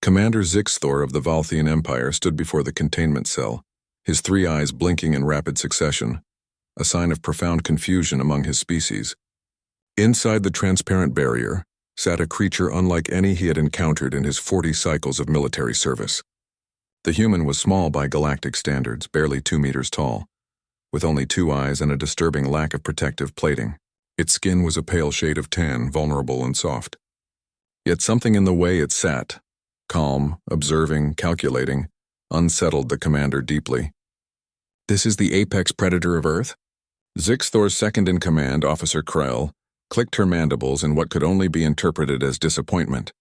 Commander Zixthor of the Valthian Empire stood before the containment cell, his three eyes blinking in rapid succession, a sign of profound confusion among his species. Inside the transparent barrier sat a creature unlike any he had encountered in his 40 cycles of military service. The human was small by galactic standards, barely 2 meters tall, with only 2 eyes and a disturbing lack of protective plating. Its skin was a pale shade of tan, vulnerable and soft. Yet something in the way it sat, calm, observing, calculating, unsettled the commander deeply. "This is the apex predator of Earth?" Zixthor's second-in-command, Officer Krell, clicked her mandibles in what could only be interpreted as disappointment.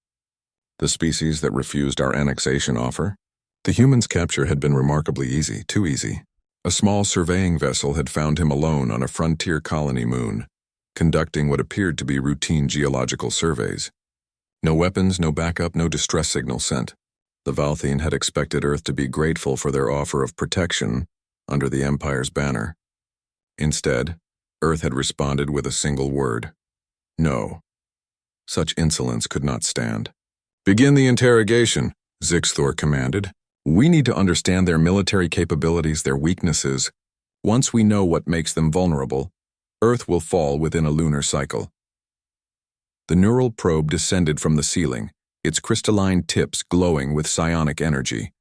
The species that refused our annexation offer? The human's capture had been remarkably easy, too easy. A small surveying vessel had found him alone on a frontier colony moon, conducting what appeared to be routine geological surveys. No weapons, no backup, no distress signal sent. The Valthian had expected Earth to be grateful for their offer of protection under the Empire's banner. Instead, Earth had responded with a single word: no. Such insolence could not stand. "Begin the interrogation," Zixthor commanded. "We need to understand their military capabilities, their weaknesses. Once we know what makes them vulnerable, Earth will fall within a lunar cycle." The neural probe descended from the ceiling, its crystalline tips glowing with psionic energy.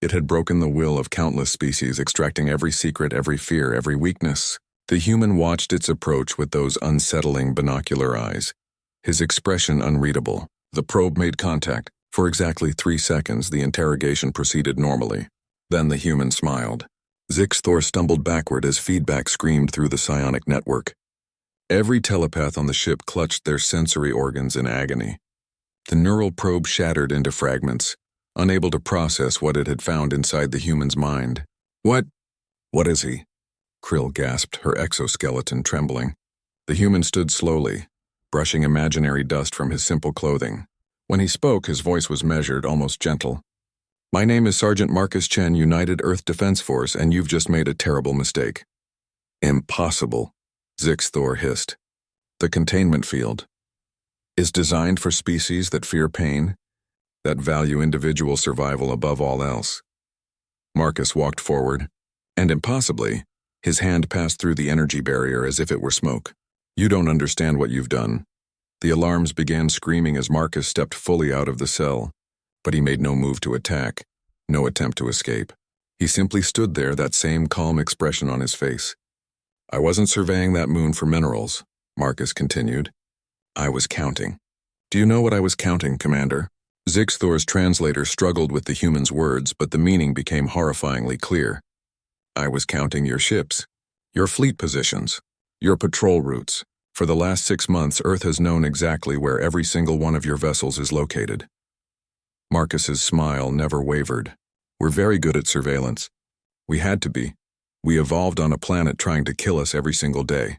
It had broken the will of countless species, extracting every secret, every fear, every weakness. The human watched its approach with those unsettling binocular eyes, his expression unreadable. The probe made contact. For exactly 3 seconds, the interrogation proceeded normally. Then the human smiled. Zixthor stumbled backward as feedback screamed through the psionic network. Every telepath on the ship clutched their sensory organs in agony. The neural probe shattered into fragments, unable to process what it had found inside the human's mind. What is he?" Krill gasped, her exoskeleton trembling. The human stood slowly, brushing imaginary dust from his simple clothing. When he spoke, his voice was measured, almost gentle. "My name is Sergeant Marcus Chen, United Earth Defense Force, and you've just made a terrible mistake." "Impossible," Zixthor hissed. "The containment field is designed for species that fear pain, that value individual survival above all else." Marcus walked forward, and impossibly, his hand passed through the energy barrier as if it were smoke. "You don't understand what you've done." The alarms began screaming as Marcus stepped fully out of the cell, but he made no move to attack, no attempt to escape. He simply stood there, that same calm expression on his face. "I wasn't surveying that moon for minerals," Marcus continued. "I was counting." "Do you know what I was counting, Commander?" Zixthor's translator struggled with the human's words, but the meaning became horrifyingly clear. "I was counting your ships, your fleet positions, your patrol routes. For the last 6 months, Earth has known exactly where every single one of your vessels is located." Marcus's smile never wavered. "We're very good at surveillance. We had to be. We evolved on a planet trying to kill us every single day."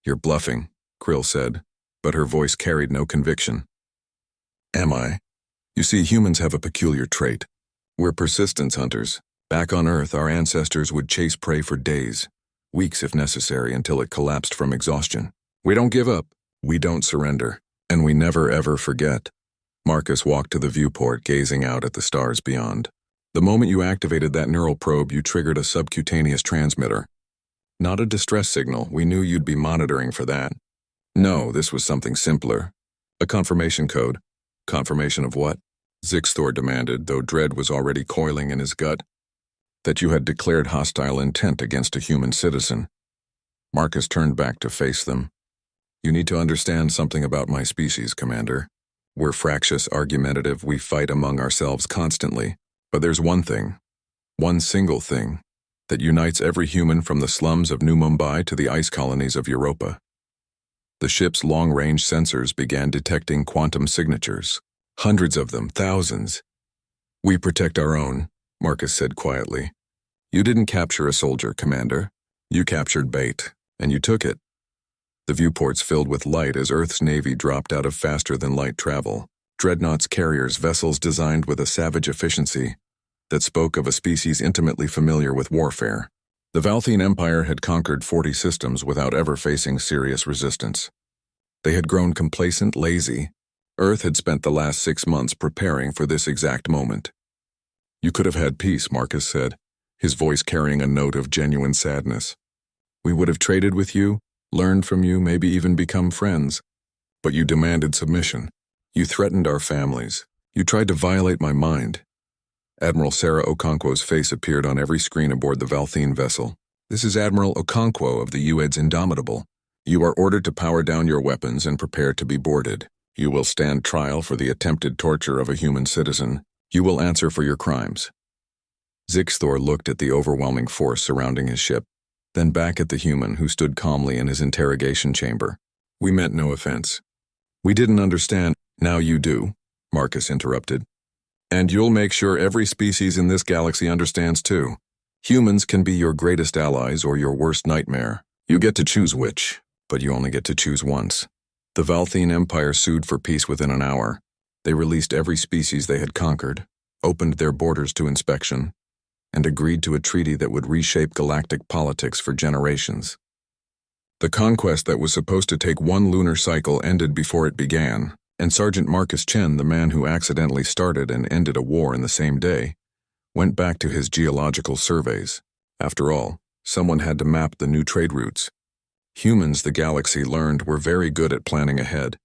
"You're bluffing," Krill said, but her voice carried no conviction. "Am I? You see, humans have a peculiar trait. We're persistence hunters. Back on Earth, our ancestors would chase prey for days, weeks if necessary, until it collapsed from exhaustion. We don't give up, we don't surrender, and we never ever forget." Marcus walked to the viewport, gazing out at the stars beyond. "The moment you activated that neural probe, you triggered a subcutaneous transmitter. Not a distress signal, we knew you'd be monitoring for that. No, this was something simpler. A confirmation code." "Confirmation of what?" Zixthor demanded, though dread was already coiling in his gut. "That you had declared hostile intent against a human citizen." Marcus turned back to face them. "You need to understand something about my species, Commander. We're fractious, argumentative, we fight among ourselves constantly. But there's one thing, one single thing, that unites every human from the slums of New Mumbai to the ice colonies of Europa." The ship's long-range sensors began detecting quantum signatures. Hundreds of them, thousands. "We protect our own," Marcus said quietly. "You didn't capture a soldier, Commander. You captured bait, and you took it." The viewports filled with light as Earth's Navy dropped out of faster-than-light travel. Dreadnoughts, carriers, vessels designed with a savage efficiency that spoke of a species intimately familiar with warfare. The Valthian Empire had conquered 40 systems without ever facing serious resistance. They had grown complacent, lazy. Earth had spent the last 6 months preparing for this exact moment. You could have had peace, Marcus said, his voice carrying a note of genuine sadness. We would have traded with you, learned from you, maybe even become friends. But you demanded submission. You threatened our families. You tried to violate my mind. Admiral Sarah Okonkwo's face appeared on every screen aboard the Valthene vessel. This is Admiral Okonkwo of the UED's Indomitable. You are ordered to power down your weapons and prepare to be boarded. You will stand trial for the attempted torture of a human citizen. You will answer for your crimes. Zixthor looked at the overwhelming force surrounding his ship, then back at the human who stood calmly in his interrogation chamber. We meant no offense. We didn't understand. Now you do, Marcus interrupted. And you'll make sure every species in this galaxy understands too. Humans can be your greatest allies or your worst nightmare. You get to choose which, but you only get to choose once. The Valthene Empire sued for peace within an hour. They released every species they had conquered, opened their borders to inspection, and agreed to a treaty that would reshape galactic politics for generations. The conquest that was supposed to take 1 lunar cycle ended before it began, and Sergeant Marcus Chen, the man who accidentally started and ended a war in the same day, went back to his geological surveys. After all, someone had to map the new trade routes. Humans, the galaxy learned, were very good at planning ahead.